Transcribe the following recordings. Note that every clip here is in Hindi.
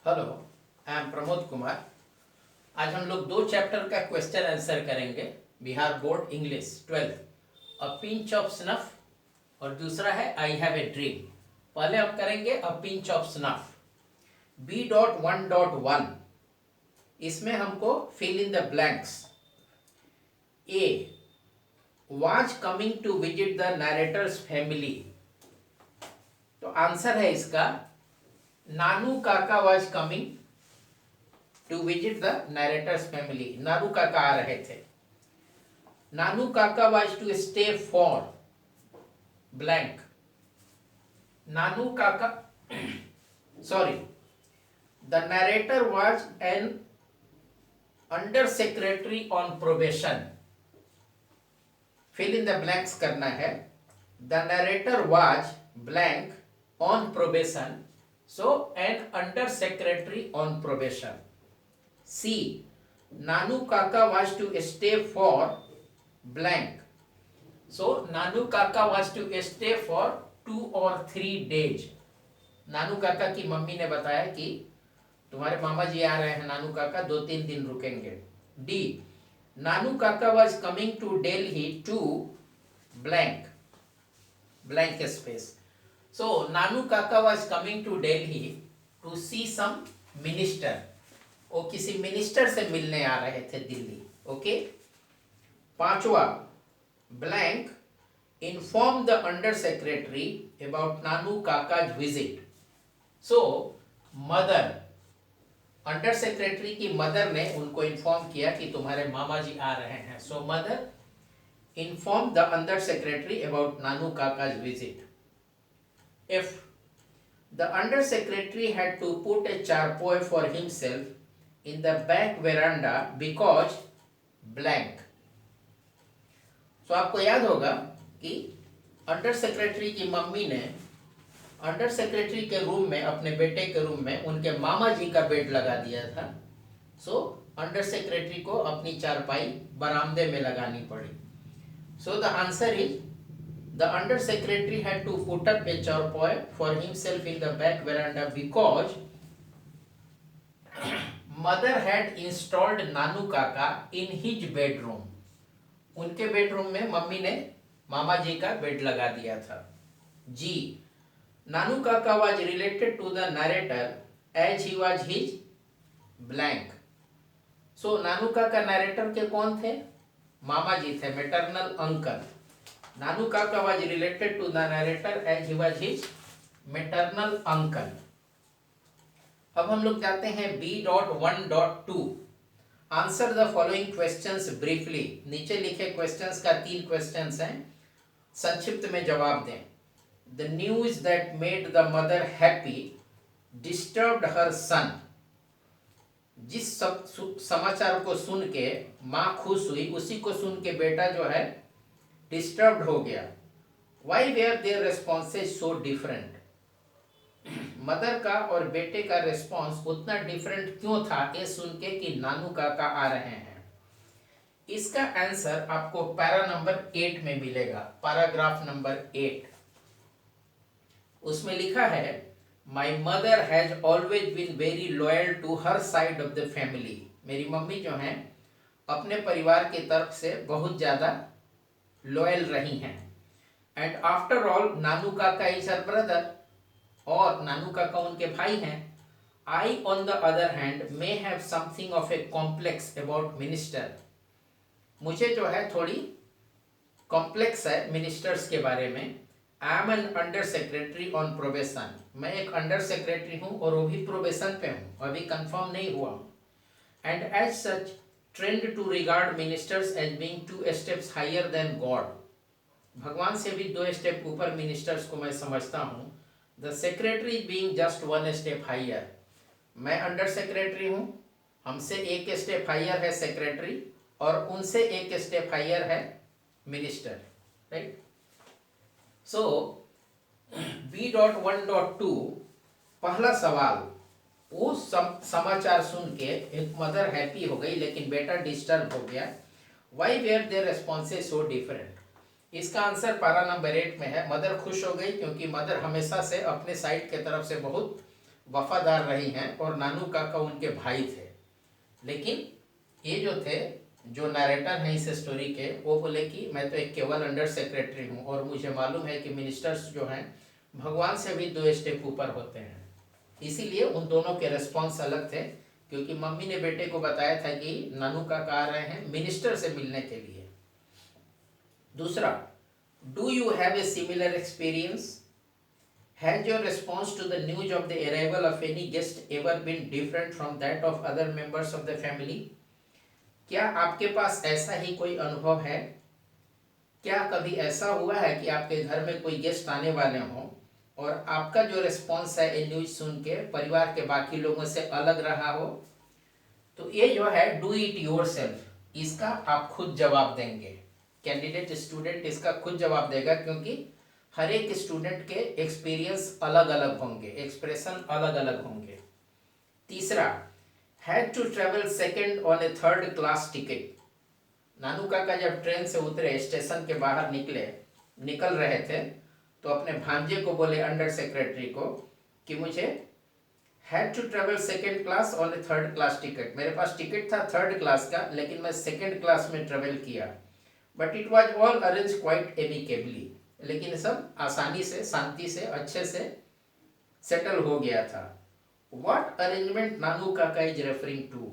Hello, I am Pramod Kumar. आज हम लोग दो चैप्टर का क्वेश्चन आंसर करेंगे। Bihar board English 12, a pinch of snuff, और दूसरा है आई हैव ए ड्रीम। पहले हम करेंगे a pinch of snuff. B.1.1, इसमें हमको fill in the blanks. A was coming to visit the narrator's family, तो आंसर है इसका Nanu Kaka was coming to visit the narrator's family. Nanu Kaka आ रहे थे। Nanu Kaka was to stay for blank. Nanu Kaka sorry, the narrator was an under secretary on probation. Fill in the blanks करना है। The narrator was blank on probation, so an under secretary on probation. C. Nanu Kaka was to stay for blank. So Nanu Kaka was to stay for 2 or 3 days. नानू काका की मम्मी ने बताया कि तुम्हारे मामा जी आ रहे हैं, नानू काका 2-3 दिन रुकेंगे। D. नानू काका was coming to Delhi to blank, blank space. So नानू काका was coming to Delhi to see some minister. वो किसी मिनिस्टर से मिलने आ रहे थे दिल्ली। ओके। पांचवा, blank inform the under secretary about Nanu Kaka's visit. So mother, under secretary की मदर ने उनको इन्फॉर्म किया कि तुम्हारे मामा जी आ रहे हैं। So mother inform the under secretary about Nanu Kaka's visit. If the under secretary had to put a charpoy for himself in the back veranda because blank. So आपको याद होगा कि अंडर सेक्रेटरी की मम्मी ने अंडर सेक्रेटरी के रूम में, अपने बेटे के रूम में उनके मामा जी का बेड लगा दिया था। सो अंडर सेक्रेटरी को अपनी चारपाई बरामदे में लगानी पड़ी। So the answer is the under secretary had to put up a charpai for himself in the back veranda because mother had installed Nanu Kaka in his bedroom. उनके बेडरूम में मम्मी ने मामा जी का बेड लगा दिया था। जी, Nanu Kaka was related to the narrator as he was his blank. So Nanu Kaka narrator के कौन थे? मामा जी थे, maternal uncle. Nanu Kaka was related to the narrator as he was his maternal uncle. अब हम लोग जाते हैं B.1.2। Answer the following questions briefly. नीचे लिखे क्वेश्चंस का 3 क्वेश्चंस हैं, संक्षिप्त में जवाब दें। The news that made the mother happy disturbed her son. जिस समाचार को सुन के माँ खुश हुई, उसी को सुन के बेटा जो है डिस्टर्ब्ड हो गया। Why were there responses so different. Mother का और बेटे का रिस्पॉन्स उतना डिफरेंट क्यों था ये सुन के कि नानू काका आ रहे हैं। इसका आंसर आपको पैरा नंबर 8 में मिलेगा, पैराग्राफ नंबर 8। उसमें लिखा है, my mother has always been very loyal to her side of the family. मेरी मम्मी जो हैं अपने परिवार की तरफ से बहुत ज़्यादा लॉयल रही हैं। And after all Nanu Kaka is her brother, और नानू काका उनके भाई हैं। I on the other hand may have something of a complex about minister. मुझे जो है थोड़ी कॉम्प्लेक्स है मिनिस्टर्स के बारे में। I am an under secretary on probation. मैं एक अंडर सेक्रेटरी हूँ और वो भी प्रोबेशन पे हूँ, अभी कंफर्म नहीं हुआ हूँ। And as such trained to regard ministers as being 2 steps higher than God. भगवान से भी 2 स्टेप ऊपर मिनिस्टर्स को मैं समझता हूँ। The secretary being just 1 step higher. मैं अंडर सेक्रेटरी हूँ, हमसे 1 स्टेप हायर है सेक्रेटरी, और उनसे 1 स्टेप हायर है मिनिस्टर। राइट। सो B.1.2 पहला सवाल, वो समाचार सुन के एक मदर हैप्पी हो गई लेकिन बेटा डिस्टर्ब हो गया। Why were there responses so different. इसका आंसर पैरा नंबर 8 में है। मदर खुश हो गई क्योंकि मदर हमेशा से अपने साइड के तरफ से बहुत वफादार रही हैं और नानू काका उनके भाई थे। लेकिन ये जो थे, जो नरेटर हैं इस स्टोरी के, वो बोले कि मैं तो एक केवल अंडर सेक्रेटरी हूँ और मुझे मालूम है कि मिनिस्टर्स जो हैं भगवान से भी 2 स्टेप ऊपर होते हैं। इसीलिए उन दोनों के रिस्पॉन्स अलग थे, क्योंकि मम्मी ने बेटे को बताया था कि नानू काका आ रहे हैं मिनिस्टर से मिलने के लिए। दूसरा, do you have a similar experience? Has your response to the news of the arrival of any guest ever been different from that of other members of the family? क्या आपके पास ऐसा ही कोई अनुभव है? क्या कभी ऐसा हुआ है कि आपके घर में कोई गेस्ट आने वाले हों और आपका जो रिस्पॉन्स है ये न्यूज सुन के परिवार के बाकी लोगों से अलग रहा हो? तो ये जो है डू इट योर सेल्फ, इसका आप खुद जवाब देंगे। कैंडिडेट स्टूडेंट इसका खुद जवाब देगा, क्योंकि हर एक स्टूडेंट के एक्सपीरियंस अलग अलग होंगे, एक्सप्रेशन अलग अलग होंगे। तीसरा, had to travel second on a third class ticket. Nanu Kaka जब ट्रेन से उतरे, स्टेशन के बाहर निकल रहे थे, तो अपने भांजे को बोले, अंडर सेक्रेटरी को, कि मुझे had to travel second class on a third class ticket, मेरे पास टिकट था थर्ड क्लास का लेकिन मैं सेकेंड क्लास में ट्रेवल किया, but it was all arrange quite amicably, लेकिन सब आसानी से, शांति से, अच्छे से सेटल हो गया था। What arrangement Nanu Kaka is referring to?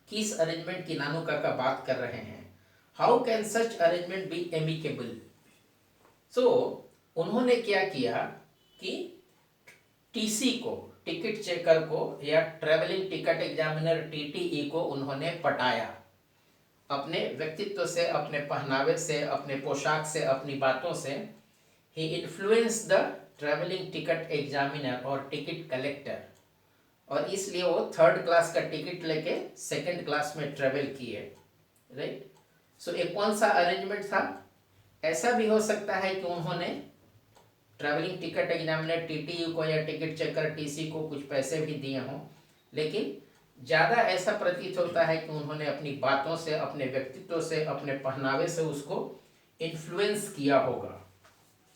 किस अरेंजमेंट की नानू काका बात कर रहे हैं? How can such arrangement be amicable? So उन्होंने क्या किया कि टीसी को, टिकट चेकर को, या ट्रेवलिंग टिकट एग्जामिनर टीटीई को उन्होंने पटाया। अपने व्यक्तित्व से, अपने पहनावे से, अपने पोशाक से, अपनी बातों से ही influence the travelling ticket examiner और टिकट कलेक्टर, और इसलिए वो थर्ड क्लास का टिकट लेके सेकंड क्लास में ट्रेवल किए। राइट। सो एक कौन सा अरेंजमेंट था? ऐसा भी हो सकता है कि उन्होंने ट्रेवलिंग टिकट एग्जामिनर टीटीयू को या टिकट चेकर टीसी को कुछ पैसे भी दिए हों, लेकिन ज़्यादा ऐसा प्रतीत होता है कि उन्होंने अपनी बातों से, अपने व्यक्तित्व से, अपने पहनावे से उसको इन्फ्लुएंस किया होगा।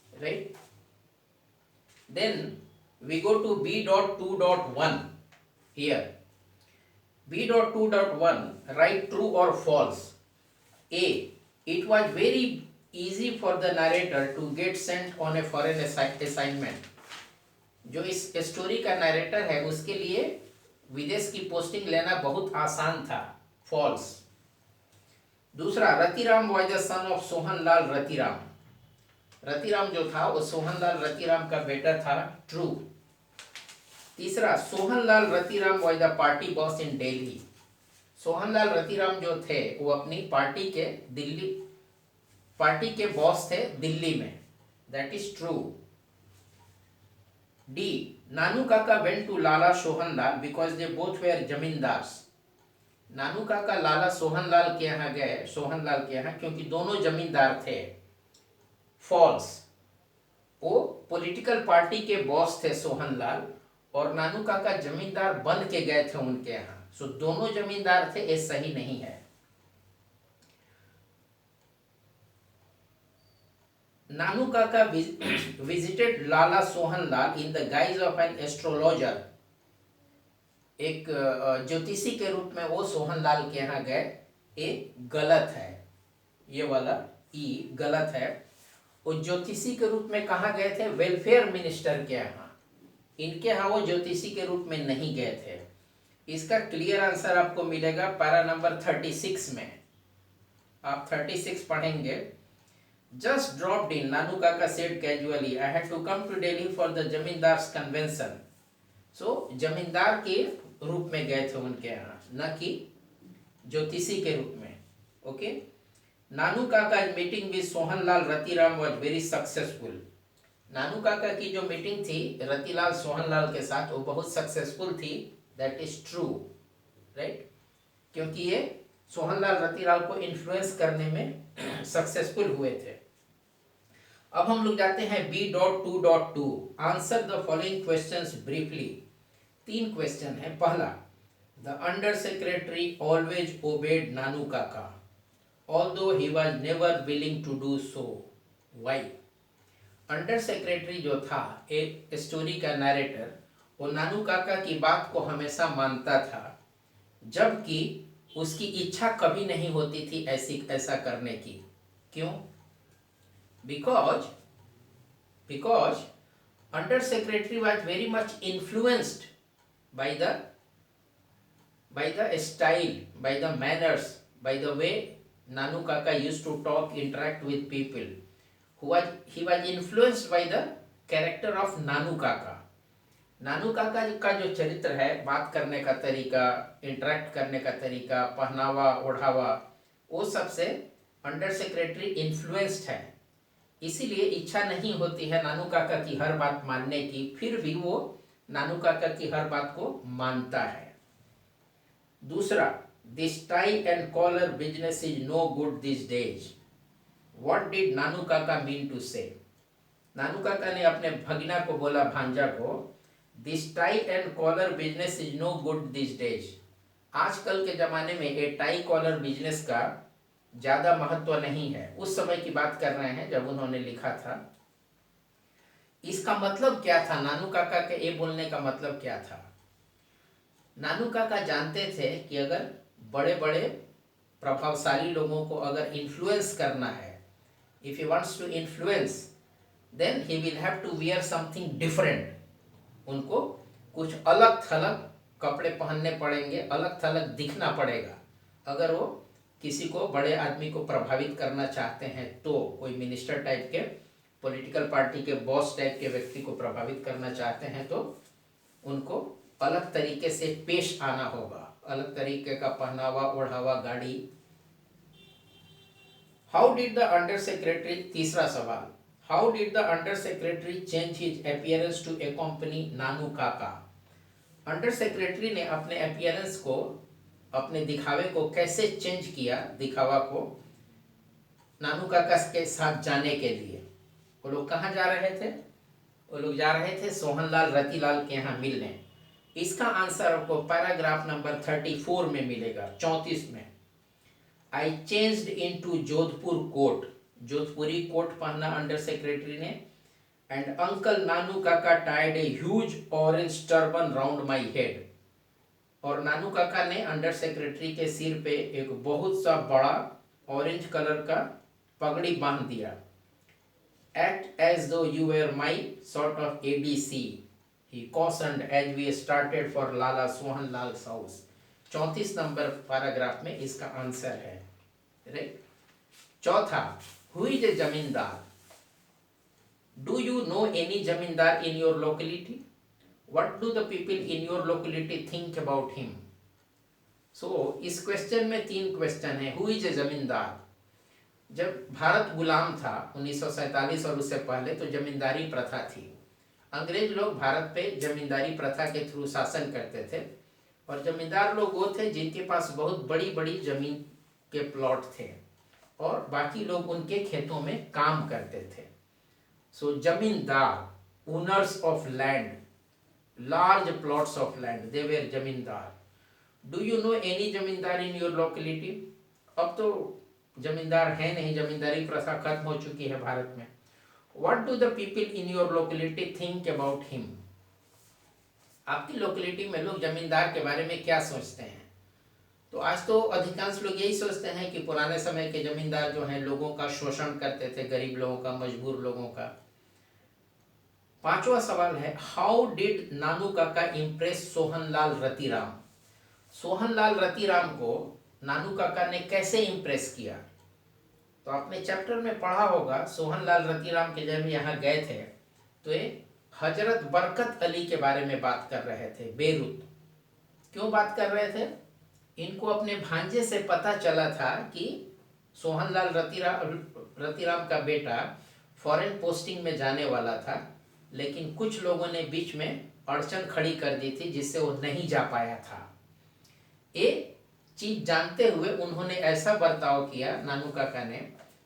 Right. Then we go to B.2.1 here. B.2.1, right true और false. A, it was very easy for the narrator to get sent on a foreign assignment। जो इस स्टोरी का नरेटर है उसके लिए विदेश की पोस्टिंग लेना बहुत आसान था, फॉल्स। दूसरा, Ratiram was the son of Sohanlal Ratiram. Ratiram जो था वो सोहनलाल रतिराम का बेटा था, ट्रू। तीसरा, Sohanlal Ratiram was the party boss इन दिल्ली। सोहनलाल रतिराम जो थे वो अपनी पार्टी के बॉस थे दिल्ली में, that is true. D, Nanu Kaka went to Lala Sohanlal because they both were zamindars. Nanu Kaka Lala Sohanlal के यहाँ गए, सोहनलाल के यहाँ, क्योंकि दोनों जमींदार थे, फॉल्स। वो पॉलिटिकल पार्टी के बॉस थे सोहनलाल, और नानू काका जमींदार बन के गए थे उनके यहाँ, सो दोनों जमींदार थे, ये सही नहीं है। नानू काका visited Lala Sohanlal in the guys of an astrologer. एक ज्योतिषी के रूप में वो सोहनलाल के यहाँ गए, ये गलत है, ये वाला ई गलत है। वो ज्योतिषी के रूप में कहाँ गए थे? वेलफेयर मिनिस्टर के यहाँ। इनके यहाँ वो ज्योतिषी के रूप में नहीं गए थे। इसका क्लियर आंसर आपको मिलेगा पैरा नंबर 36 में। आप 36 पढ़ेंगे। Just dropped in, Nanu Kaka said casually, I had to come to Delhi for the zamindars convention. So zamindar के रूप में गए थे उनके यहाँ, न कि ज्योतिषी के रूप में। Okay. Nanu Kaka meeting with Sohanlal Ratiram was very successful. Nanu Kaka की जो मीटिंग थी रतिलाल सोहनलाल के साथ, वो बहुत सक्सेसफुल थी, दैट इज ट्रू। राइट। क्योंकि ये सोहनलाल रतिलाल को इन्फ्लुएंस करने में सक्सेसफुल हुए थे। अब हम लोग जाते हैं B.2.2। Answer the following questions briefly. 3 question है। पहला, the under secretary always obeyed Nanu Kaka although he was never willing to do so, why? Under secretary जो था, एक स्टोरी का नरेटर, वो नानू काका की बात को हमेशा मानता था, जबकि उसकी इच्छा कभी नहीं होती थी ऐसा करने की। क्यों? Because under secretary was very much influenced by the style, by the manners, by the way Nanu Kaka used to talk, interact with people. He was influenced by the character of Nanu Kaka. नानू काका का जो चरित्र है, बात करने का तरीका, इंटरेक्ट करने का तरीका, पहनावा ओढ़ावा, वो सबसे अंडर सेक्रेटरी इन्फ्लुएंस्ड है। इसीलिए इच्छा नहीं होती है नानू काका की हर बात मानने की, फिर भी वो नानू काका की हर बात को मानता है। दूसरा, this tie and collar business is no good this days. What did Nanu Kaka mean to से? नानू काका ने अपने भगीना को बोला, भांजा को, this tie and collar business is no good this days. आजकल के जमाने में ये टाई कॉलर बिजनेस का ज्यादा महत्व नहीं है। उस समय की बात कर रहे हैं जब उन्होंने लिखा था। इसका मतलब क्या था? नानू काका के ये बोलने का मतलब क्या था? नानू काका जानते थे कि अगर बड़े बड़े प्रभावशाली लोगों को अगर इन्फ्लुएंस करना है, if he wants to influence, then he will have to wear something different. उनको कुछ अलग थलग कपड़े पहनने पड़ेंगे, अलग थलग दिखना पड़ेगा। अगर वो किसी को, बड़े आदमी को प्रभावित करना चाहते हैं तो, कोई मिनिस्टर टाइप के, पॉलिटिकल पार्टी के बॉस टाइप के व्यक्ति को प्रभावित करना चाहते हैं तो उनको अलग तरीके से पेश आना होगा, अलग तरीके का पहनावा ओढ़ावा, गाड़ी। How did the under secretary, तीसरा सवाल, how did the under secretary change his appearance to accompany Nanu Kaka? Under secretary ने अपने अपीयरेंस को, अपने दिखावे को कैसे चेंज किया, दिखावा को, नानू काका के साथ जाने के लिए? वो लोग कहाँ जा रहे थे? वो लोग जा रहे थे सोहनलाल रतिलाल के यहाँ मिलने। इसका आंसर आपको पैराग्राफ नंबर 34 में मिलेगा, 34 में। I changed into Jodhpur coat. Jodhpuri coat पहना अंडर सेक्रेटरी ने। And uncle Nanu Kaka tied a huge orange turban round my head. और नानू काका ने अंडर सेक्रेटरी के सिर पे एक बहुत सा बड़ा ऑरेंज कलर का पगड़ी बांध दिया। Act as though you were my sort of ABC, he cautioned as we started for Lala Sohan Lal's house. 34 number paragraph में इसका आंसर है, राइट। चौथा, who is a जमींदार? Do you know any जमींदार in your locality? What do the people in your locality think about him? So इस क्वेश्चन में 3 क्वेश्चन है। Who is a जमींदार? जब भारत गुलाम था 1947 और उससे पहले, तो जमींदारी प्रथा थी। अंग्रेज लोग भारत पे जमींदारी प्रथा के थ्रू शासन करते थे, और जमींदार लोग वो थे जिनके पास बहुत बड़ी बड़ी जमीन के प्लॉट थे, और बाकी लोग उनके खेतों में काम करते थे। सो जमींदार, owners of land, large plots of land, they were जमींदार। डू यू नो एनी जमींदार इन योर लोकेलिटी? अब तो जमींदार है नहीं, जमींदारी प्रथा खत्म हो चुकी है भारत में। What do the people in your locality think about him? आपकी लोकेलिटी में लोग जमींदार के बारे में क्या सोचते हैं? तो आज तो अधिकांश लोग यही सोचते हैं कि पुराने समय के जमींदार जो हैं लोगों का शोषण करते थे, गरीब लोगों का, मजबूर लोगों का। 5वां सवाल है, हाउ डिड नानू काका इम्प्रेस सोहनलाल रतिराम? सोहनलाल रतिराम को नानू काका ने कैसे इम्प्रेस किया? तो आपने चैप्टर में पढ़ा होगा, सोहनलाल रतिराम के जब यहाँ गए थे तो ये हजरत बरकत अली के बारे में बात कर रहे थे, बेरूत। क्यों बात कर रहे थे? इनको अपने भांजे से पता चला था कि सोहनलाल रतिराम का बेटा फॉरेन पोस्टिंग में जाने वाला था, लेकिन कुछ लोगों ने बीच में अड़चन खड़ी कर दी थी जिससे वो नहीं जा पाया था। ये चीज जानते हुए उन्होंने ऐसा बर्ताव किया नानू काका ने,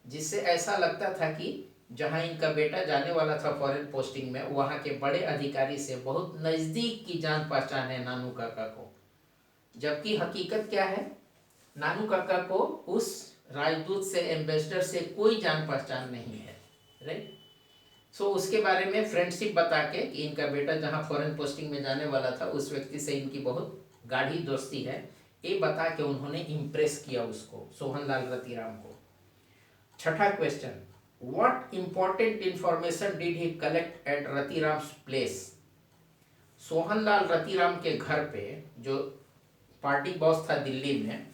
जिससे ऐसा लगता था कि जहां इनका बेटा जाने वाला था फॉरेन पोस्टिंग में, वहां के बड़े अधिकारी से बहुत नजदीक की जान पहचान है नानू काका को। जबकि हकीकत क्या है? नानू काका को उस राजदूत से, एम्बेसडर से कोई जान पहचान नहीं है, राइट। सो उसके बारे में फ्रेंडशिप बता के कि इनका बेटा जहाँ फॉरेन पोस्टिंग में जाने वाला था उस व्यक्ति से इनकी बहुत गाढ़ी दोस्ती है, ये बता के उन्होंने इम्प्रेस किया उसको, सोहनलाल रतिराम को। छठा question, what important information did he collect at Ratiram's place. Sohanlal Ratiram के घर पे, जो पार्टी बॉस था दिल्ली में,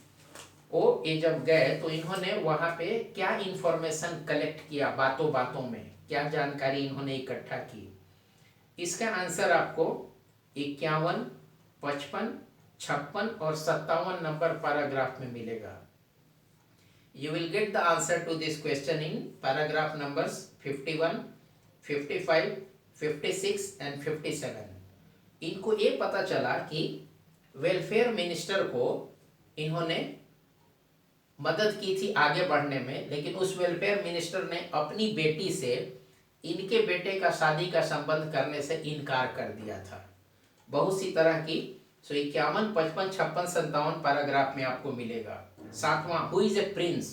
वो ये जब गए तो इन्होंने वहां पे क्या इंफॉर्मेशन कलेक्ट किया, बातों बातों में क्या जानकारी इन्होंने इकट्ठा की। इसका आंसर आपको 51, 55, 56 और 57 नंबर पैराग्राफ में मिलेगा। You will get the answer to this question in paragraph numbers 51, 55, 56 and 57। इनको ये पता चला कि वेलफेयर मिनिस्टर को इन्होंने मदद की थी आगे बढ़ने में, लेकिन उस वेलफेयर मिनिस्टर ने अपनी बेटी से इनके बेटे का शादी का संबंध करने से इनकार कर दिया था। बहुत सी तरह की 51, 55, 56, 57 पैराग्राफ में आपको मिलेगा। सातवां, who is a prince,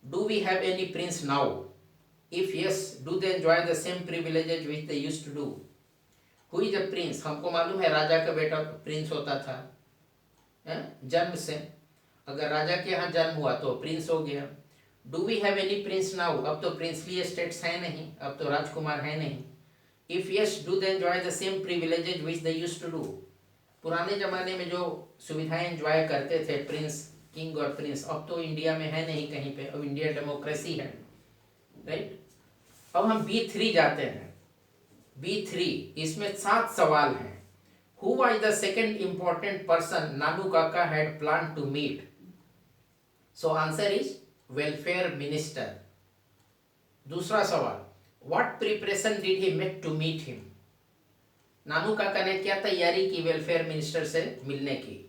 do we have any prince now, if yes do they enjoy the same privileges which they used to do. Who is a prince, हमको मालूम है राजा का बेटा प्रिंस होता था जन्म से, अगर राजा के यहाँ जन्म हुआ तो प्रिंस हो गया। Do we have any prince now, अब तो प्रिंसली स्टेट्स है नहीं, अब तो राजकुमार है नहीं। If yes do they enjoy the same privileges which they used to do, पुराने जमाने में जो सुविधाएं एंजॉय करते थे प्रिंस, किंग और प्रिंस, अब तो इंडिया में है नहीं कहीं पे, अब इंडिया डेमोक्रेसी है, राइट। अब हम B3 जाते हैं। B3 इसमें 7 सवाल हैं। Who was the second important person Nanu Kaka had plan to meet. So answer is welfare minister. दूसरा सवाल, what preparation did he make to meet him. Nanu Kaka ने क्या तैयारी की वेलफेयर मिनिस्टर से मिलने की।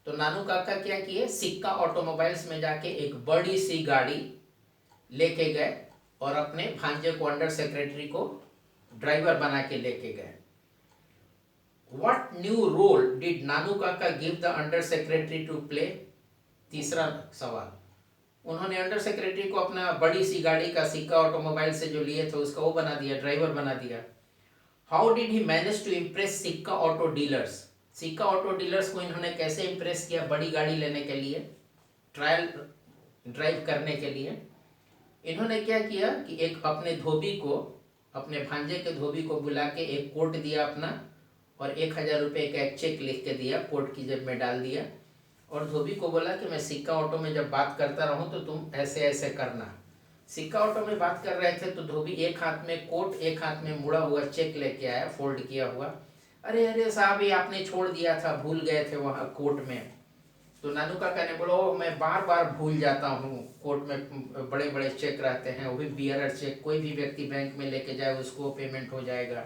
तो नानू काका क्या किए, सिक्का ऑटोमोबाइल्स में जाके एक बड़ी सी गाड़ी लेके गए और अपने भांजे को, अंडर सेक्रेटरी को ड्राइवर बना के लेके गए। What new role did Nanu Kaka give the under secretary to play. तीसरा सवाल, उन्होंने अंडर सेक्रेटरी को अपना बड़ी सी गाड़ी का, सिक्का ऑटोमोबाइल से जो लिए थे उसका वो बना दिया, ड्राइवर बना दिया। How did he manage to impress Sikka auto dealers. Sikka auto dealers को इन्होंने कैसे इम्प्रेस किया बड़ी गाड़ी लेने के लिए, ट्रायल ड्राइव करने के लिए। इन्होंने क्या किया कि एक अपने धोबी को, अपने भांजे के धोबी को बुला के एक कोट दिया अपना, और 1000 रुपये का एक चेक लिख के दिया, कोट की जेब में डाल दिया, और धोबी को बोला कि मैं सिक्का ऑटो में जब बात करता रहूं तो तुम ऐसे ऐसे करना। सिक्का ऑटो में बात कर रहे थे तो धोबी एक हाथ में कोट, एक हाथ में मुड़ा हुआ चेक लेके आया, फोल्ड किया हुआ। अरे अरे साहब, ये आपने छोड़ दिया था, भूल गए थे वहाँ कोर्ट में। तो नानू काका ने बोला, ओ मैं बार बार भूल जाता हूँ, कोर्ट में बड़े बड़े चेक रहते हैं, वो भी बियरर चेक, कोई भी व्यक्ति बैंक में लेके जाए उसको पेमेंट हो जाएगा,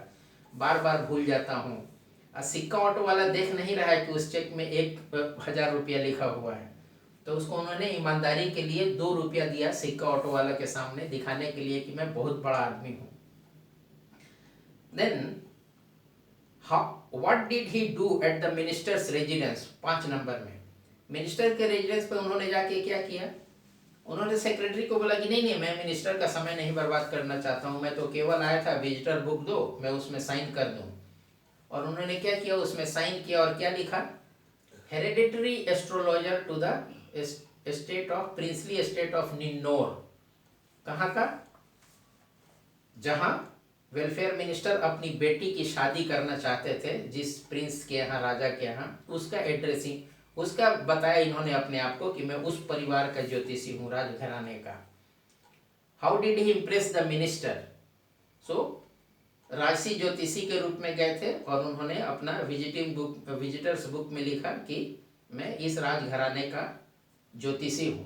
बार बार भूल जाता हूँ। सिक्का ऑटो वाला देख नहीं रहा है कि उस चेक में 1000 रुपया लिखा हुआ है, तो उसको उन्होंने ईमानदारी के लिए 2 रुपया दिया सिक्का ऑटो वाला के सामने, दिखाने के लिए कि मैं बहुत बड़ा आदमी हूँ। Then what did he do at the minister's residence. 5 number में मिनिस्टर के रेजिडेंस पे उन्होंने जाके क्या किया, उन्होंने सेक्रेटरी को बोला कि नहीं नहीं, मैं मिनिस्टर का समय नहीं बर्बाद करना चाहता हूँ, मैं तो केवल आया था, विजिटर बुक दो, मैं उसमें साइन कर दूँ। और उन्होंने क्या किया, उसमें साइन किया और क्या लिखा, hereditary astrologer to the state of, princely state of Ninnaur. कहाँ का, जहाँ वेलफेयर मिनिस्टर अपनी बेटी की शादी करना चाहते थे, जिस प्रिंस के यहाँ, राजा के यहाँ, उसका एड्रेसिंग, उसका बताया इन्होंने अपने आप को कि मैं उस परिवार का ज्योतिषी हूँ, राजघराने का। How did he impress the minister. So राजसी ज्योतिषी के रूप में गए थे और उन्होंने अपना विजिटर्स बुक में लिखा कि मैं इस राजघराने का ज्योतिषी हूँ।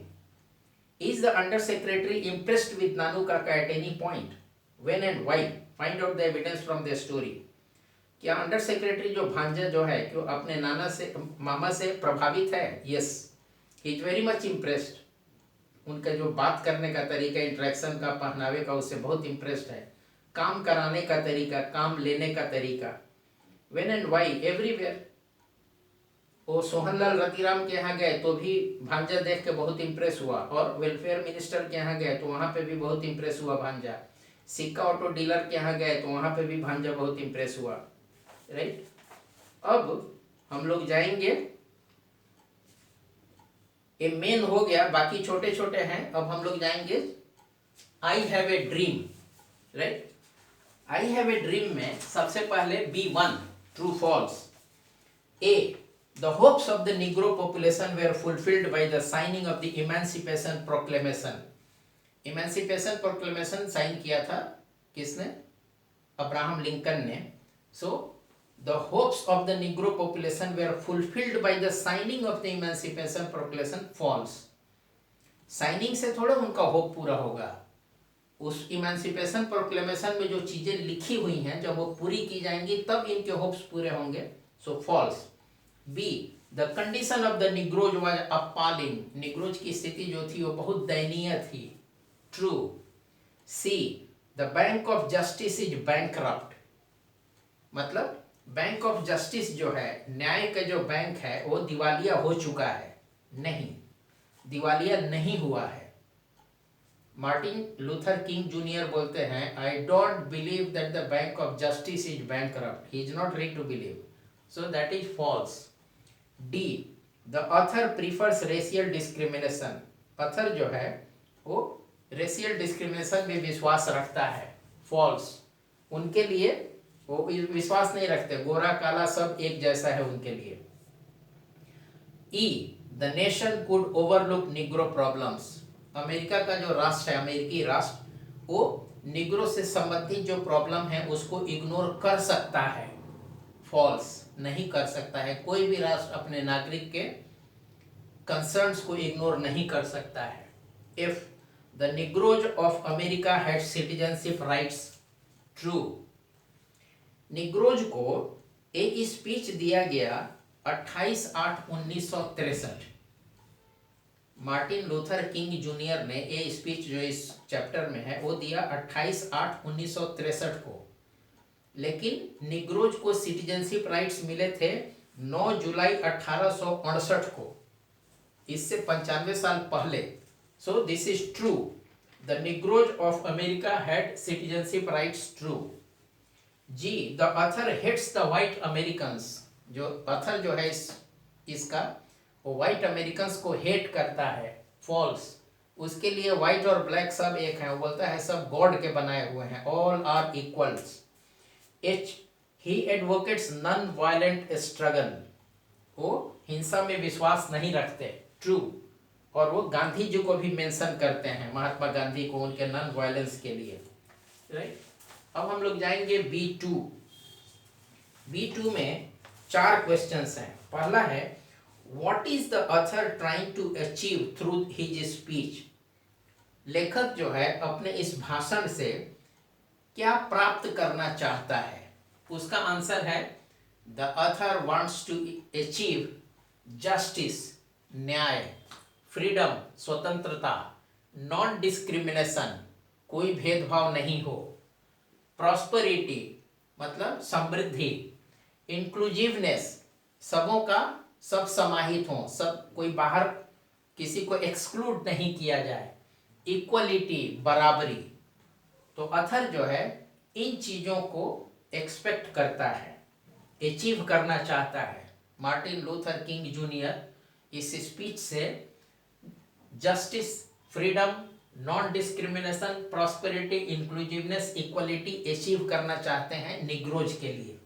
Is the under secretary impressed with Nanu Kaka at any point, when and why, find out the evidence from the story. क्या अंडर सेक्रेटरी जो भांजा जो है, क्यों अपने नाना से, मामा से प्रभावित है। Yes, he is very much impressed. उनका जो बात करने का तरीका, इंटरेक्शन का, पहनावे का, उससे बहुत इम्प्रेस्ड है। काम कराने का तरीका, काम लेने का तरीका। When and why, everywhere. वो सोहनलाल रतिराम के यहाँ गए तो भी भांजा देख के बहुत इम्प्रेस हुआ, और वेलफेयर मिनिस्टर के यहाँ गए तो वहाँ पे भी बहुत इम्प्रेस हुआ भांजा। सिक्का ऑटो डीलर के यहाँ गए तो वहाँ पे भी भांजा बहुत इम्प्रेस हुआ, राइट। अब हम लोग जाएंगे, ये मेन हो गया, बाकी छोटे छोटे हैं। अब हम लोग जाएंगे I have a dream, right. I have a dream में सबसे पहले B1 true false. A the hopes of the Negro population were fulfilled by the signing of the emancipation proclamation. Emancipation proclamation sign किया था किसने? अब्राहम लिंकन ने। So the hopes of the Negro population were fulfilled by the signing of the emancipation proclamation false. Signing से थोड़ा उनका होप पूरा होगा। उस इमेंसिपेशन प्रोक्लेमेशन में जो चीजें लिखी हुई हैं जब वो पूरी की जाएंगी तब इनके होप्स पूरे होंगे, so false. B the condition of the negroes was appalling. निग्रोज की स्थिति जो थी वो बहुत दयनीय थी, true. C the bank of justice is bankrupt. मतलब बैंक ऑफ जस्टिस जो है, न्याय का जो बैंक है, वो दिवालिया हो चुका है। नहीं, दिवालिया नहीं हुआ है। मार्टिन लूथर किंग जूनियर बोलते हैं, I don't believe that the bank of justice is bankrupt. He is not ready to believe, so that is false. D the author prefers racial discrimination. Author जो है वो रेशियल डिस्क्रिमिनेशन में विश्वास रखता है, फॉल्स। उनके लिए वो विश्वास नहीं रखते, गोरा काला सब एक जैसा है उनके लिए। E the nation could overlook negro problems. America का जो राष्ट्र है, अमेरिकी राष्ट्र, वो निग्रो से संबंधित जो प्रॉब्लम है उसको इग्नोर कर सकता है, फॉल्स। नहीं कर सकता है, कोई भी राष्ट्र अपने नागरिक के कंसर्न्स को इग्नोर नहीं कर सकता है। If the negroes of America had citizenship rights, true. Negroes को एक स्पीच दिया गया 28/8/1963। मार्टिन लूथर किंग जूनियर ने ये स्पीच जो इस चैप्टर में है वो दिया 28/8/1963 को। लेकिन निग्रोज को सिटीजनशिप राइट्स मिले थे 9 जुलाई 1868 को, इससे 95 साल पहले। So this is true, the negroes of America had citizenship rights, true. G the author hates the white Americans. जो ऑथर जो है इसका वो व्हाइट अमेरिकन्स को हेट करता है, फॉल्स। उसके लिए व्हाइट और ब्लैक सब एक हैं, वो बोलता है सब गॉड के बनाए हुए हैं, all are equals. H he advocates non violent struggle. वो हिंसा में विश्वास नहीं रखते, ट्रू। और वो गांधी जी को भी मेंशन करते हैं, महात्मा गांधी को, उनके नॉन वायलेंस के लिए, राइट। अब हम लोग जाएंगे B2। B2 में 4 क्वेश्चंस हैं। पहला है What is the author trying to achieve through his speech? लेखक जो है अपने इस भाषण से क्या प्राप्त करना चाहता है? उसका आंसर है The author wants to achieve justice, न्याय, freedom, स्वतंत्रता, non discrimination, कोई भेदभाव नहीं हो, prosperity मतलब समृद्धि, inclusiveness सबों का सब समाहित हों, सब कोई बाहर किसी को एक्सक्लूड नहीं किया जाए, इक्वलिटी बराबरी। तो ऑथर जो है इन चीज़ों को एक्सपेक्ट करता है, अचीव करना चाहता है। मार्टिन लूथर किंग जूनियर इस स्पीच से justice, freedom, non discrimination, prosperity, inclusiveness, equality achieve करना चाहते हैं निग्रोज के लिए।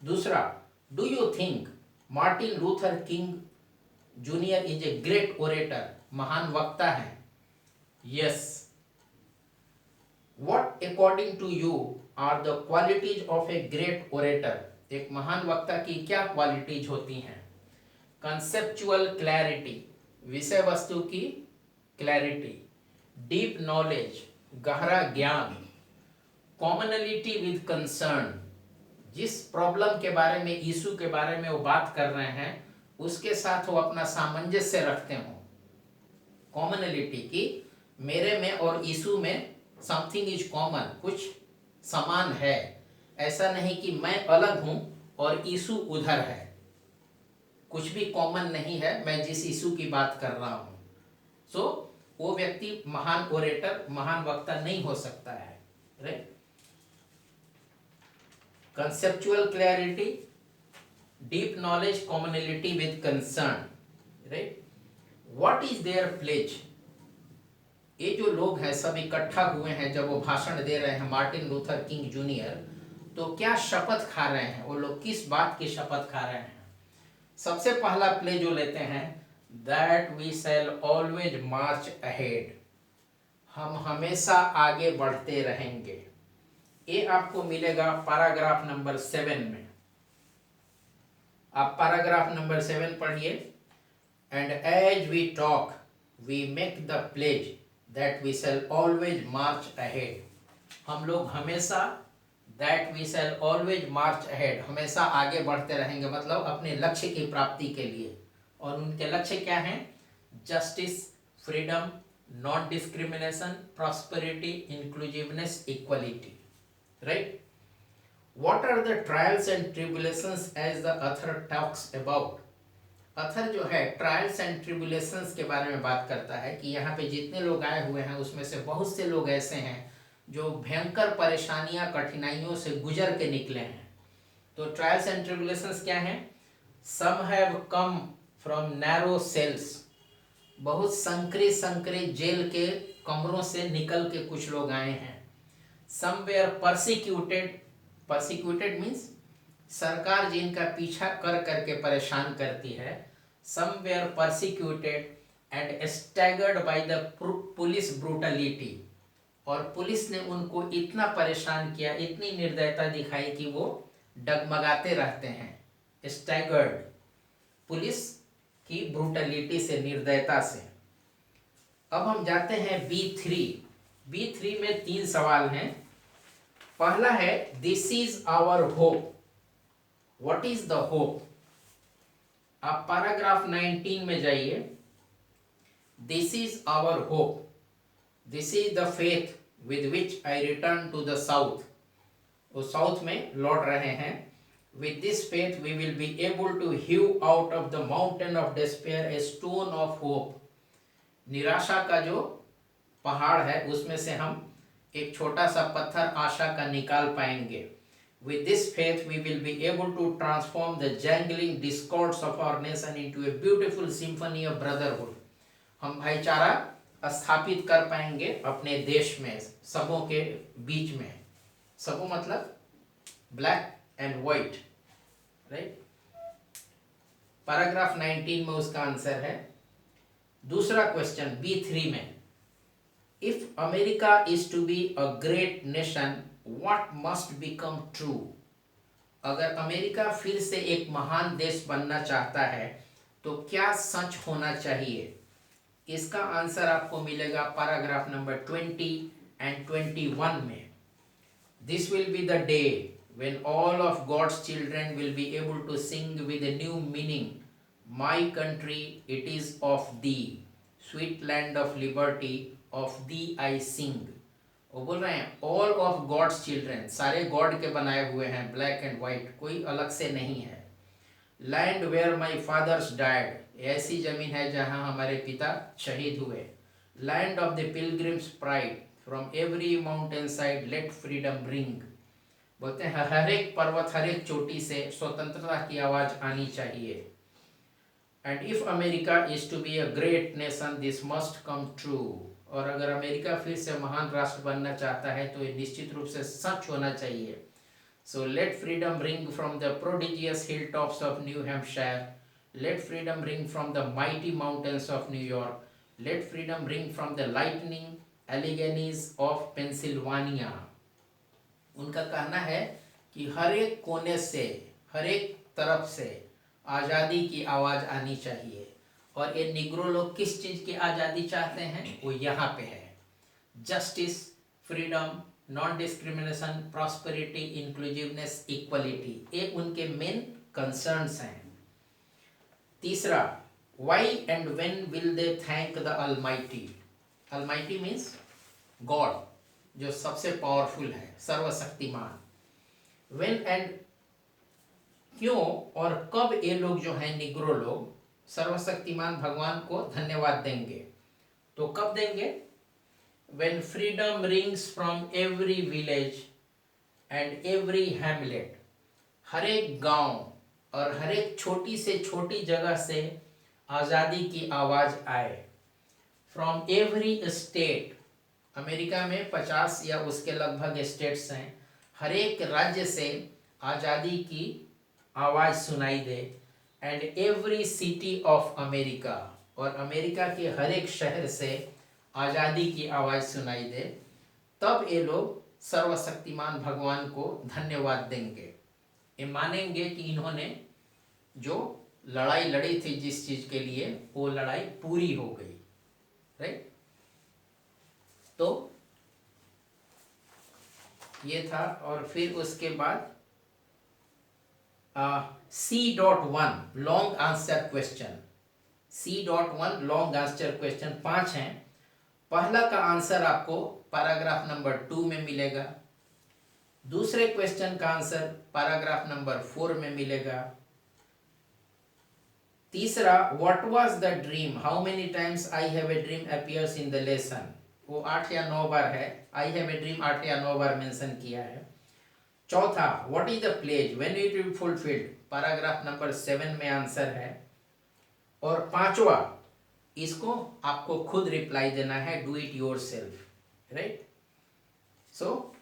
दूसरा, do you think Martin Luther King Junior is a great orator? महान वक्ता है, yes. What according to you are the qualities of a great orator? एक महान वक्ता की क्या क्वालिटीज होती हैं? कंसेप्चुअल क्लैरिटी, विषय वस्तु की क्लैरिटी, डीप नॉलेज, गहरा ज्ञान, कॉमनलिटी विद कंसर्न, जिस प्रॉब्लम के बारे में, इशू के बारे में वो बात कर रहे हैं उसके साथ वो अपना सामंजस्य रखते हो। कॉमनलिटी की मेरे में और इशू में समथिंग इज कॉमन, कुछ समान है, ऐसा नहीं कि मैं अलग हूं और इशू उधर है, कुछ भी कॉमन नहीं है मैं जिस इशू की बात कर रहा हूं। सो वो व्यक्ति महान ओरेटर, महान वक्ता नहीं हो सकता है। right? Conceptual clarity, deep knowledge, commonality with concern, right? What is their pledge? ये जो लोग हैं सब इकट्ठा हुए हैं जब वो भाषण दे रहे हैं, मार्टिन लूथर किंग जूनियर, तो क्या शपथ खा रहे हैं? वो लोग किस बात की शपथ खा रहे हैं? सबसे पहला प्ले जो लेते हैं, that we shall always march ahead, हम हमेशा आगे बढ़ते रहेंगे। ये आपको मिलेगा पैराग्राफ नंबर 7 में। आप पैराग्राफ नंबर 7 पढ़िए। And as we talk we make the pledge that we shall always march ahead, हम लोग हमेशा, that we shall always march ahead, हमेशा आगे बढ़ते रहेंगे, मतलब अपने लक्ष्य की प्राप्ति के लिए। और उनके लक्ष्य क्या हैं? Justice, freedom, non discrimination, prosperity, inclusiveness, equality, right? What are the trials and tribulations as the author talks about? Author जो है ट्रायल्स एंड ट्रिबुलेशंस के बारे में बात करता है कि यहाँ पे जितने लोग आए हुए हैं उसमें से बहुत से लोग ऐसे हैं जो भयंकर परेशानियां, कठिनाइयों से गुजर के निकले हैं। तो ट्रायल्स एंड ट्रिबुलेशंस क्या हैं? Some have come from narrow cells, बहुत संकरे जेल के कमरों से निकल के कुछ लोग आए हैं। Some were persecuted, persecuted means सरकार जिनका पीछा कर करके परेशान करती है। Some were persecuted and staggered by the police brutality, और पुलिस ने उनको इतना परेशान किया, इतनी निर्दयता दिखाई कि वो डगमगाते रहते हैं। स्टैगर्ड, पुलिस की ब्रूटलिटी से, निर्दयता से। अब हम जाते हैं B3। B3 में 3 सवाल हैं। पहला है this is our hope, what is the hope? आप पैराग्राफ 19 में जाइए। This is our hope, this is the faith with which I return to the South, वो साउथ में लौट रहे हैं। With this faith we will be able to hew out of the mountain of despair a stone of hope, निराशा का जो पहाड़ है उसमें से हम एक छोटा सा पत्थर आशा का निकाल पाएंगे। With this faith we will be able to transform the jangling discords of our nation into a beautiful symphony of brotherhood, हम भाईचारा स्थापित कर पाएंगे अपने देश में, सबों के बीच में। सबों मतलब black and white, right? Paragraph 19 में उसका आंसर है। दूसरा क्वेश्चन B3 में, if America is to be a great nation what must become true, अगर अमेरिका फिर से एक महान देश बनना चाहता है तो क्या सच होना चाहिए? इसका आंसर आपको मिलेगा पैराग्राफ नंबर 20 एंड 21 में। This will be the day when all of God's children will be able to sing with a new meaning, my country it is of thee, sweet land of liberty, of thee I sing। वो बोल रहे हैं ऑल ऑफ गॉड्स चिल्ड्रेन, सारे गॉड के बनाए हुए हैं, ब्लैक एंड वाइट, कोई अलग से नहीं है। Land where my fathers died, ऐसी जमीन है जहां हमारे पिता शहीद हुए। Land of the pilgrims pride, from every mountain side let freedom ring, बोलते हैं हर एक पर्वत, हर एक चोटी से स्वतंत्रता की आवाज आनी चाहिए। And if America is to be a great nation this must come true, और अगर अमेरिका फिर से महान राष्ट्र बनना चाहता है तो ये निश्चित रूप से सच होना चाहिए। So let freedom ring from the prodigious hill tops of New Hampshire, let freedom ring from the mighty mountains of New York, let freedom ring from the lightning Alleghenies of Pennsylvania. उनका कहना है कि हर एक कोने से, हर एक तरफ से आज़ादी की आवाज़ आनी चाहिए। और ये निग्रो लोग किस चीज़ की आज़ादी चाहते हैं? वो यहाँ पे है, justice, freedom, non discrimination, prosperity, inclusiveness, equality, ये उनके मेन कंसर्न्स हैं। तीसरा, why and when will they thank the Almighty? Almighty means God, जो सबसे पावरफुल है, सर्वशक्तिमान। व्हेन एंड क्यों और कब ये लोग जो हैं निग्रो लोग सर्वशक्तिमान भगवान को धन्यवाद देंगे? तो कब देंगे? when freedom rings from every village and every hamlet, हर एक गांव और हर एक छोटी से छोटी जगह से आज़ादी की आवाज़ आए। फ्रॉम एवरी स्टेट, अमेरिका में 50 या उसके लगभग स्टेट्स हैं, हर एक राज्य से आज़ादी की आवाज़ सुनाई दे। And every city of America, और अमेरिका के हर एक शहर से आज़ादी की आवाज़ सुनाई दे, तब ये लोग सर्वशक्तिमान भगवान को धन्यवाद देंगे। ये मानेंगे कि इन्होंने जो लड़ाई लड़ी थी जिस चीज़ के लिए, वो लड़ाई पूरी हो गई। राइट, तो ये था। और फिर उसके बाद C.1 long answer question. C.1 long answer question 5 हैं। पहला का आंसर आपको पैराग्राफ नंबर 2 में मिलेगा, दूसरे क्वेश्चन का आंसर पैराग्राफ नंबर 4 में मिलेगा, तीसरा what was the dream, how many times I have a dream appears in the lesson, वो 8 या 9 बार है, आई हैव ए ड्रीम 8 या 9 बार मेंशन किया है। चौथा what is the pledge when it will fulfilled, paragraph number 7 में आंसर है। और पांचवा, इसको आपको खुद रिप्लाई देना है, do it yourself. Right, so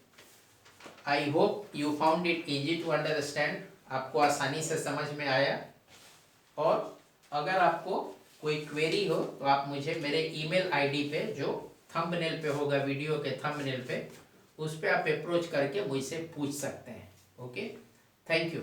I hope you found it easy to understand, आपको आसानी से समझ में आया। और अगर आपको कोई क्वेरी हो तो आप मुझे मेरे ईमेल आईडी पे, जो थंबनेल पे होगा, वीडियो के थंबनेल पे, उस पे आप अप्रोच करके मुझसे पूछ सकते हैं। Okay, thank you.